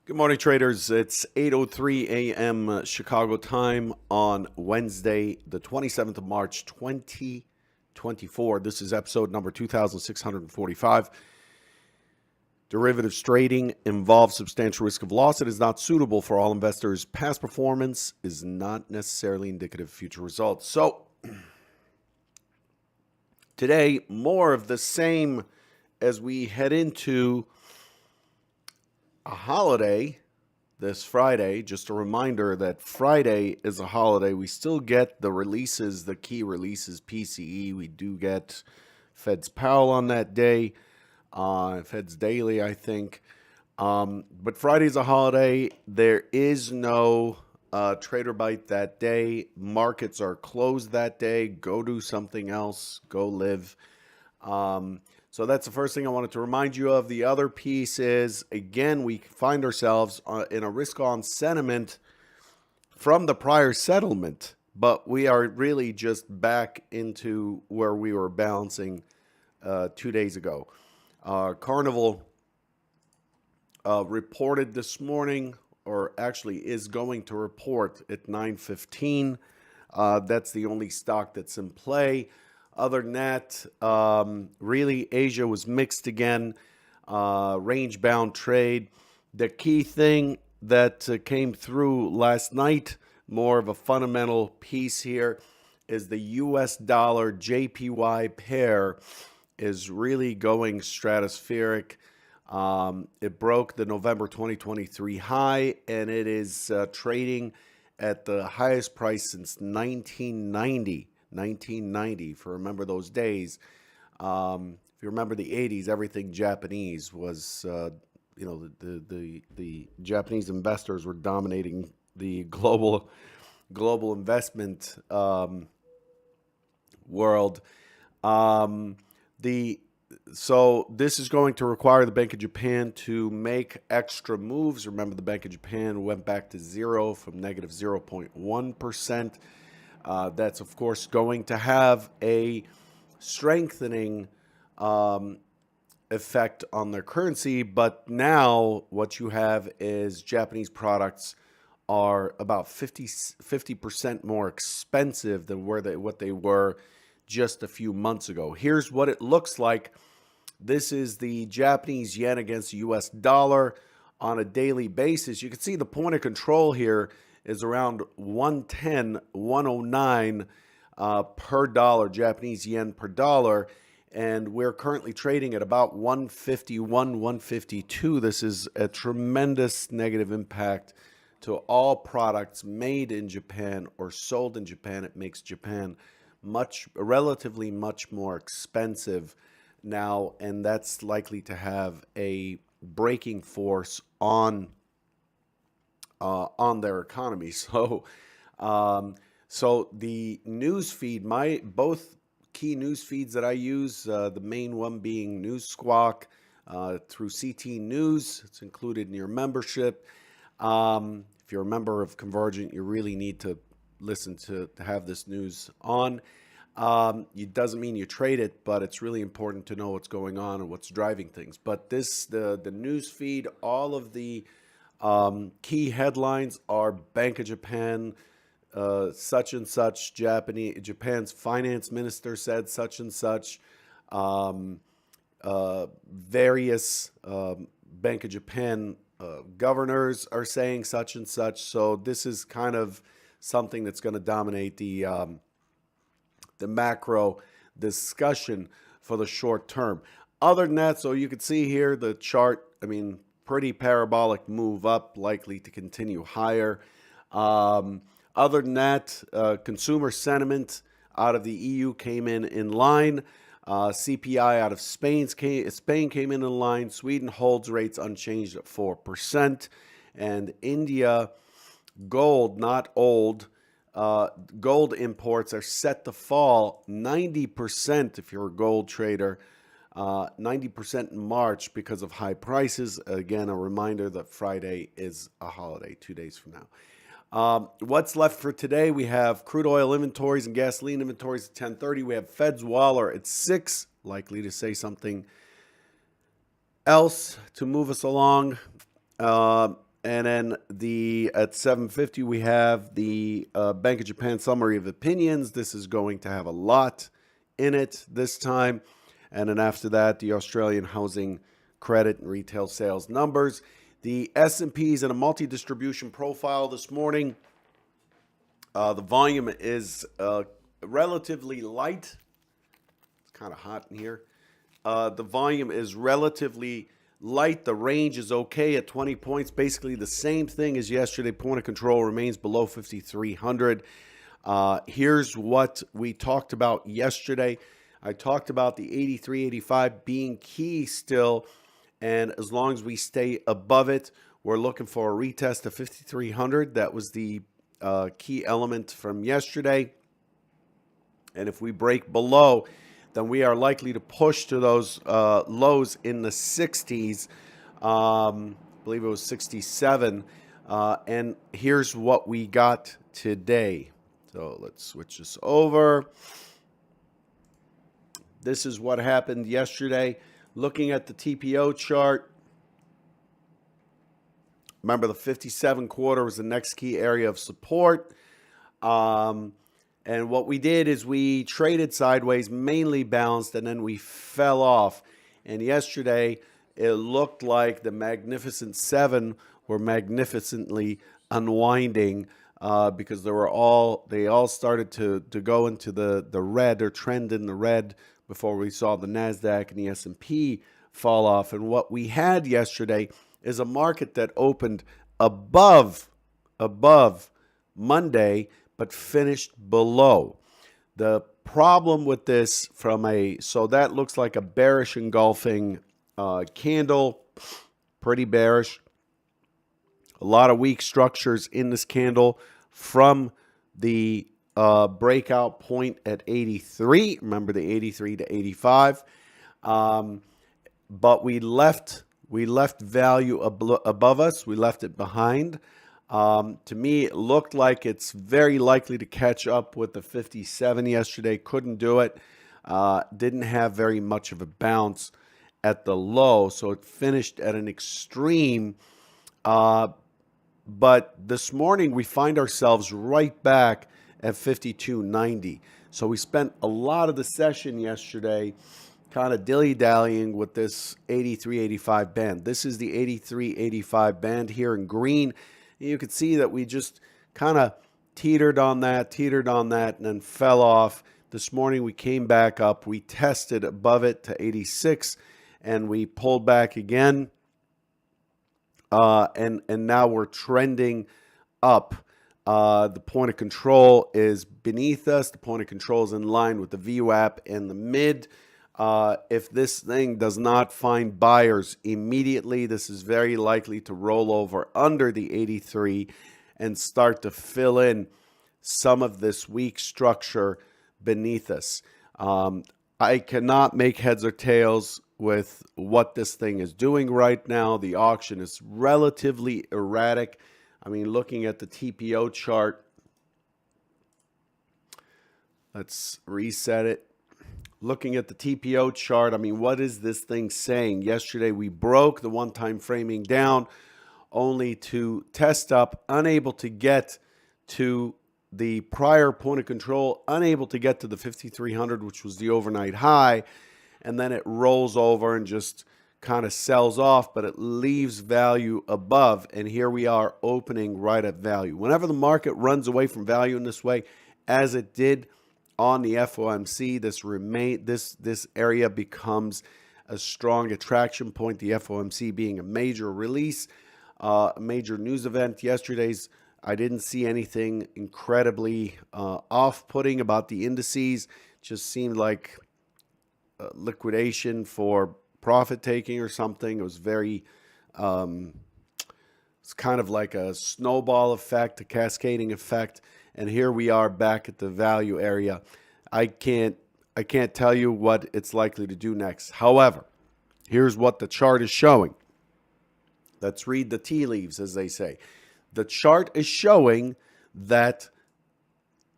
Good morning, traders. It's 8:03 a.m. Chicago time on Wednesday, the 27th of March, 2024. This is episode number 2645. Derivatives trading involves substantial risk of loss. It is not suitable for all investors. Past performance is not necessarily indicative of future results. So, today, more of the same as we head into a holiday this Friday. Just a reminder that Friday is a holiday. We still get the releases, the key releases, PCE. We do get Fed's Powell on that day, Fed's Daily, I think. But Friday's a holiday. There is no Trader Bite that day. Markets are closed that day. Go do something else. Go live. So that's the first thing I wanted to remind you of. The other piece is, again, we find ourselves in a risk-on sentiment from the prior settlement, but we are really just back into where we were balancing 2 days ago. Carnival reported this morning, or actually is going to report at 9:15. That's the only stock that's in play. Other than that, really, Asia was mixed again, range-bound trade. The key thing that came through last night, more of a fundamental piece here, is the U.S. dollar JPY pair is really going stratospheric. It broke the November 2023 high, and it is trading at the highest price since 1990. 1990, if you remember those days. If you remember the 80s, everything Japanese was, the Japanese investors were dominating the global investment world. So this is going to require the Bank of Japan to make extra moves. Remember, the Bank of Japan went back to zero from negative 0.1%. That's, of course, going to have a strengthening effect on their currency. But now what you have is Japanese products are about 50% more expensive than what they were just a few months ago. Here's what it looks like. This is the Japanese yen against the U.S. dollar on a daily basis. You can see the point of control here is around 110, 109 per dollar, Japanese yen per dollar. And we're currently trading at about 151, 152. This is a tremendous negative impact to all products made in Japan or sold in Japan. It makes Japan relatively much more expensive now, and that's likely to have a braking force on their economy. So the news feed, both key news feeds that I use, the main one being News Squawk through CT News. It's included in your membership. If you're a member of Convergent, you really need to listen to have this news on. It doesn't mean you trade it, but it's really important to know what's going on and what's driving things. But the news feed, all of the key headlines are Bank of Japan, such and such, Japan's finance minister said such and such, various Bank of Japan governors are saying such and such. So this is kind of something that's going to dominate the macro discussion for the short term. Other than that, so you can see here the chart, pretty parabolic move up, likely to continue higher. Other than that, consumer sentiment out of the EU came in line. CPI out of Spain came in line. Sweden holds rates unchanged at 4%. And India, gold, not old, gold imports are set to fall 90% if you're a gold trader. 90% in March because of high prices. Again, a reminder that Friday is a holiday, 2 days from now. What's left for today? We have crude oil inventories and gasoline inventories at 10:30. We have Fed's Waller at 6, likely to say something else to move us along. And then at 7:50 we have the Bank of Japan summary of opinions. This is going to have a lot in it this time. And then after that, the Australian housing credit and retail sales numbers. The S&P is in a multi-distribution profile this morning. The volume is relatively light. It's kind of hot in here. The volume is relatively light. The range is okay at 20 points. Basically the same thing as yesterday. Point of control remains below 5,300. Here's what we talked about yesterday. I talked about the 83.85 being key still. And as long as we stay above it, we're looking for a retest of 5,300. That was the key element from yesterday. And if we break below, then we are likely to push to those lows in the 60s. I believe it was 67. And here's what we got today. So let's switch this over. This is what happened yesterday. Looking at the TPO chart, remember the 57 quarter was the next key area of support. And what we did is we traded sideways, mainly bounced, and then we fell off. And yesterday, it looked like the Magnificent Seven were magnificently unwinding because they all started to go into the red or trend in the red before we saw the Nasdaq and the S&P fall off. And what we had yesterday is a market that opened above Monday, but finished below. The problem with this so that looks like a bearish engulfing candle, pretty bearish. A lot of weak structures in this candle from the breakout point at 83. Remember the 83 to 85. But we left value above us. We left it behind. To me, it looked like it's very likely to catch up with the 57 yesterday. Couldn't do it. Didn't have very much of a bounce at the low, so it finished at an extreme. But this morning, we find ourselves right back at 52.90. So we spent a lot of the session yesterday kind of dilly-dallying with this 83.85 band. This is the 83.85 band here in green. You can see that we just kind of teetered on that, and then fell off. This morning we came back up. We tested above it to 86, and we pulled back again. And now we're trending up. The point of control is beneath us. The point of control is in line with the VWAP and the mid. If this thing does not find buyers immediately, this is very likely to roll over under the 83 and start to fill in some of this weak structure beneath us. I cannot make heads or tails with what this thing is doing right now. The auction is relatively erratic. I mean, looking at the TPO chart, let's reset it. Looking at the TPO chart, I mean, what is this thing saying? Yesterday, we broke the one-time framing down only to test up, unable to get to the prior point of control, unable to get to the 5,300, which was the overnight high. And then it rolls over and just kind of sells off, but it leaves value above. And here we are opening right at value. Whenever the market runs away from value in this way, as it did on the FOMC, this area becomes a strong attraction point. The FOMC being a major release, a major news event. Yesterday's, I didn't see anything incredibly off-putting about the indices. Just seemed like liquidation for profit taking or something. It was very, it's kind of like a snowball effect, a cascading effect. And here we are back at the value area. I can't tell you what it's likely to do next. However, here's what the chart is showing. Let's read the tea leaves, as they say. The chart is showing that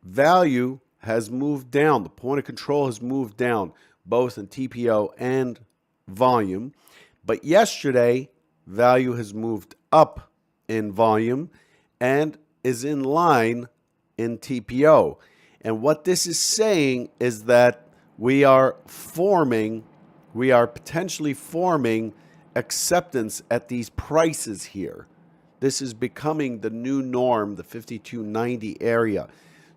value has moved down. The point of control has moved down, both in TPO and volume. But yesterday, value has moved up in volume and is in line in TPO. And what this is saying is that we are potentially forming acceptance at these prices here. This is becoming the new norm, the 52.90 area.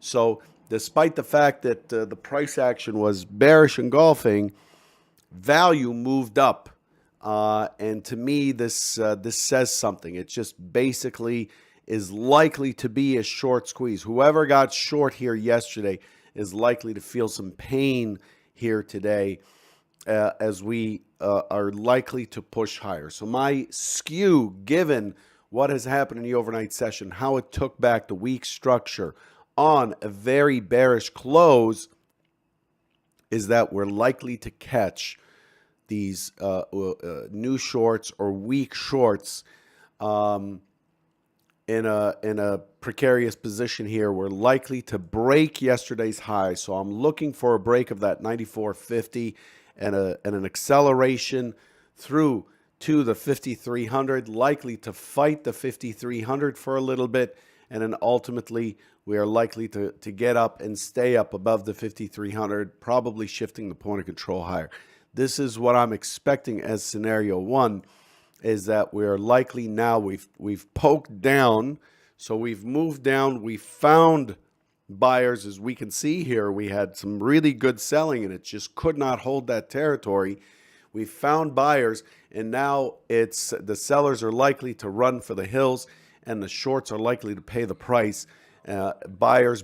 So despite the fact that the price action was bearish engulfing, value moved up. And to me, this says something. It just basically is likely to be a short squeeze. Whoever got short here yesterday is likely to feel some pain here today, as we are likely to push higher. So my skew, given what has happened in the overnight session, how it took back the weak structure on a very bearish close, is that we're likely to catch these new shorts or weak shorts in a precarious position here. We're likely to break yesterday's high. So I'm looking for a break of that 94.50 and an acceleration through to the 5,300, likely to fight the 5,300 for a little bit. And then ultimately, we are likely to get up and stay up above the 5,300, probably shifting the point of control higher. This is what I'm expecting as scenario one, is that we're likely now, we've poked down, so we've moved down, we found buyers. As we can see here, we had some really good selling and it just could not hold that territory. We found buyers, and now it's the sellers are likely to run for the hills and the shorts are likely to pay the price. Buyers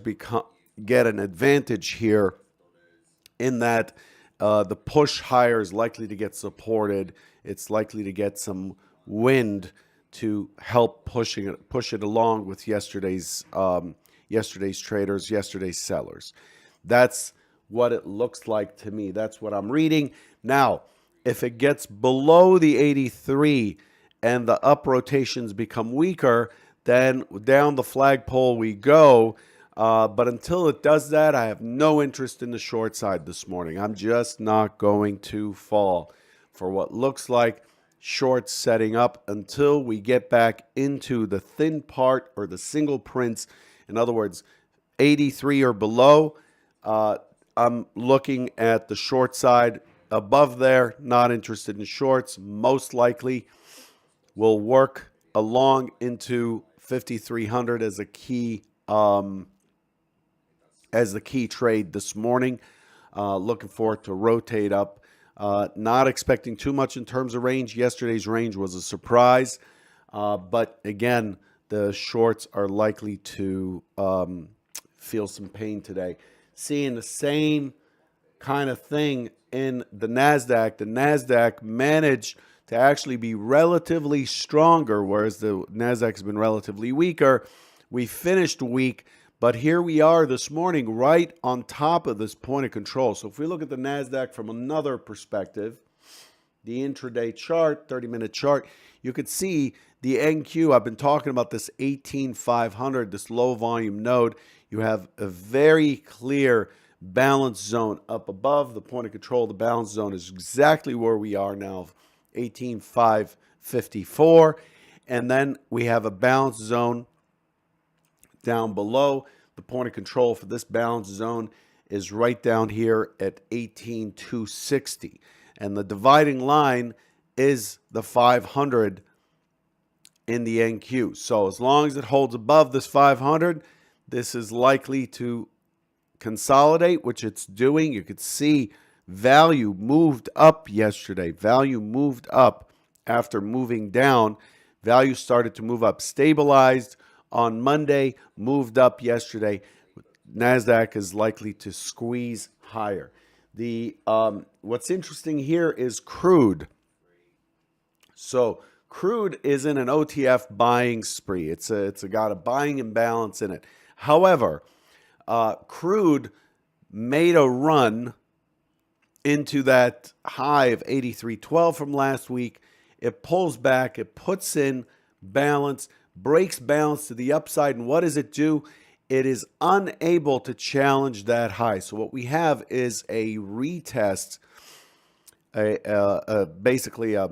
get an advantage here in that the push higher is likely to get supported. It's likely to get some wind to help push it along with yesterday's traders, yesterday's sellers. That's what it looks like to me. That's what I'm reading. Now, if it gets below the 83 and the up rotations become weaker, then down the flagpole we go. But until it does that, I have no interest in the short side this morning. I'm just not going to fall for what looks like shorts setting up until we get back into the thin part or the single prints. In other words, 83 or below. I'm looking at the short side. Above there, not interested in shorts. Most likely will work along into 5,300 as a key the key trade this morning. Looking for it to rotate up. Not expecting too much in terms of range. Yesterday's range was a surprise. But again, the shorts are likely to feel some pain today. Seeing the same kind of thing in the Nasdaq. The Nasdaq managed to actually be relatively stronger, whereas the Nasdaq has been relatively weaker. We finished weak, but here we are this morning right on top of this point of control. So if we look at the Nasdaq from another perspective, the intraday chart, 30-minute chart, you could see the NQ. I've been talking about this 18,500, this low volume node. You have a very clear balance zone up above the point of control. The balance zone is exactly where we are now, 18,554. And then we have a balance zone down below. The point of control for this balance zone is right down here at 18,260. And the dividing line is the 500 in the NQ. So as long as it holds above this 500, this is likely to consolidate, which it's doing. You could see value moved up yesterday. Value moved up after moving down. Value started to move up, stabilized on Monday, moved up yesterday. Nasdaq is likely to squeeze higher. The what's interesting here is crude. So crude is in an OTF buying spree. It's got a buying imbalance in it. However, crude made a run into that high of 83.12 from last week. It pulls back, it puts in balance, breaks balance to the upside, and what does it do? It is unable to challenge that high. So what we have is a retest, basically a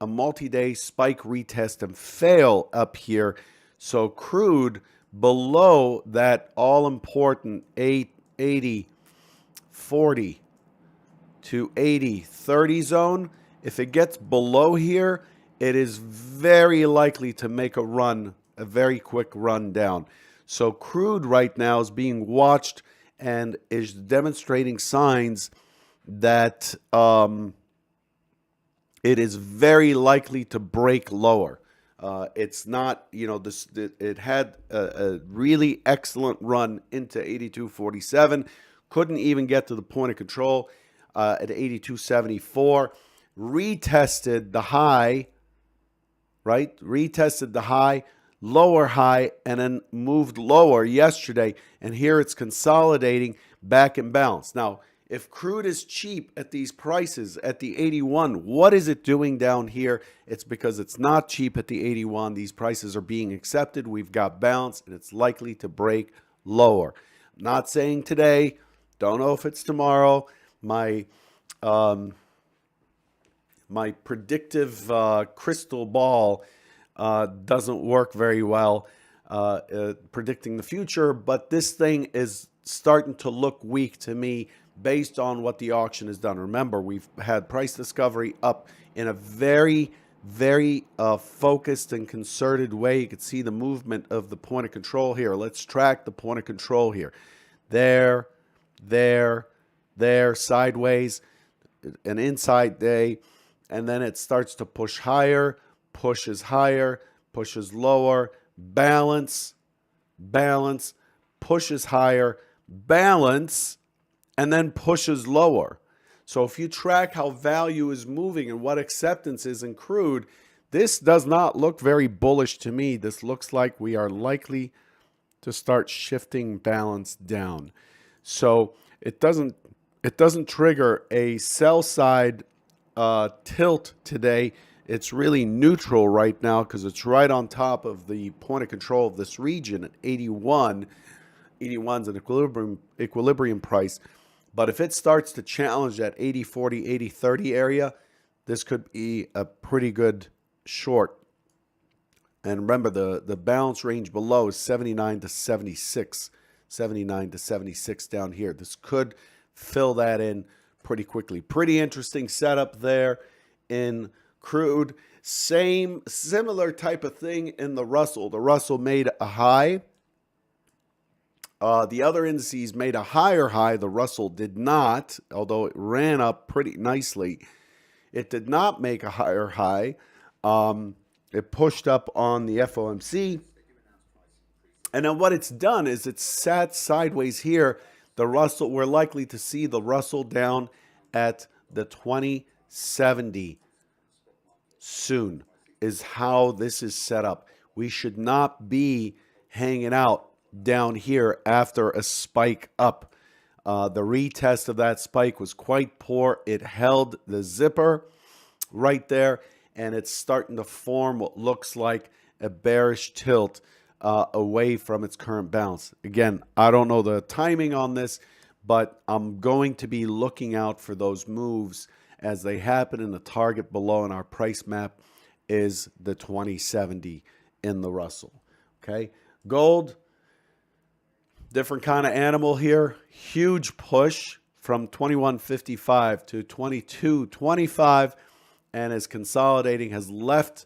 a multi-day spike retest and fail up here. So crude below that all-important 880, 40 to 80, 30 zone, if it gets below here, it is very likely to make a run, a very quick run down. So crude right now is being watched and is demonstrating signs that it is very likely to break lower. It's not, it had a really excellent run into 82.47. Couldn't even get to the point of control at 82.74. Retested the high, right? Retested the high, lower high, and then moved lower yesterday. And here it's consolidating back in balance. Now, if crude is cheap at these prices at the 81, what is it doing down here? It's because it's not cheap at the 81. These prices are being accepted. We've got balance, and it's likely to break lower. I'm not saying today. Don't know if it's tomorrow. My predictive crystal ball doesn't work very well predicting the future, but this thing is starting to look weak to me based on what the auction has done. Remember, we've had price discovery up in a very, very focused and concerted way. You can see the movement of the point of control here. Let's track the point of control here. There, sideways, an inside day, and then it starts to push higher, pushes lower, balance, pushes higher, balance, and then pushes lower. So if you track how value is moving and what acceptance is in crude, this does not look very bullish to me. This looks like we are likely to start shifting balance down. So it doesn't trigger a sell side tilt today. It's really neutral right now because it's right on top of the point of control of this region at 81. 81's an equilibrium price. But if it starts to challenge that 80-40, 80-30 area, this could be a pretty good short. And remember, the balance range below is 79 to 76. 79 to 76 down here. This could fill that in pretty quickly. Pretty interesting setup there in crude. Similar type of thing in the Russell. The Russell made a high. The other indices made a higher high. The Russell did not, although it ran up pretty nicely. It did not make a higher high. It pushed up on the FOMC. And then what it's done is it's sat sideways here. The Russell, we're likely to see the Russell down at the 2070 soon is how this is set up. We should not be hanging out down here after a spike up. The retest of that spike was quite poor. It held the zipper right there, and it's starting to form what looks like a bearish tilt away from its current balance. Again, I don't know the timing on this, but I'm going to be looking out for those moves as they happen, and the target below in our price map is the 2070 in the Russell. Okay, gold, different kind of animal here. Huge push from 2155 to 2225, and is consolidating, has left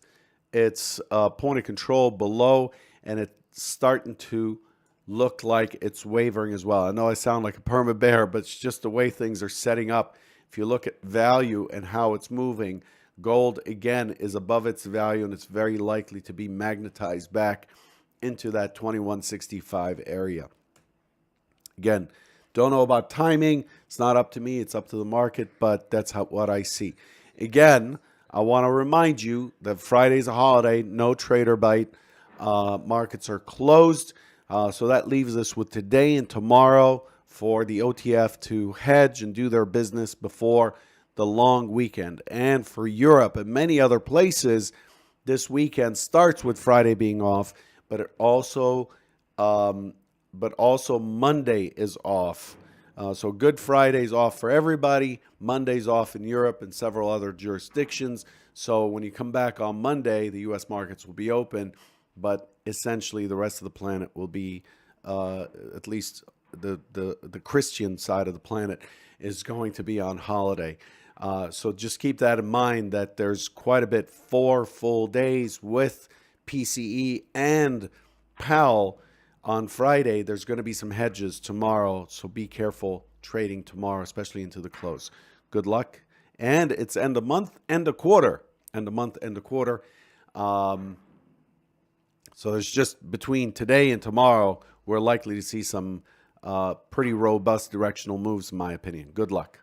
its point of control below, and it's starting to look like it's wavering as well. I know I sound like a perma bear, but it's just the way things are setting up. If you look at value and how it's moving, gold again is above its value, and it's very likely to be magnetized back into that 2165 area. Again, don't know about timing. It's not up to me. It's up to the market, but that's what I see. Again, I want to remind you that Friday's a holiday, no trader bite. Markets are closed. So that leaves us with today and tomorrow for the OTF to hedge and do their business before the long weekend. And for Europe and many other places, this weekend starts with Friday being off, but it also Monday is off So Good Friday's off for everybody. Monday's off in Europe and several other jurisdictions. So when you come back on Monday, the U.S. markets will be open, but essentially the rest of the planet will be, at least the Christian side of the planet, is going to be on holiday. So just keep that in mind, that there's quite a bit, 4 full days with PCE and Powell on Friday. There's going to be some hedges tomorrow, so be careful trading tomorrow, especially into the close. Good luck. And it's end of month, end of quarter. End of month, end of quarter. So there's just between today and tomorrow, we're likely to see some pretty robust directional moves, in my opinion. Good luck.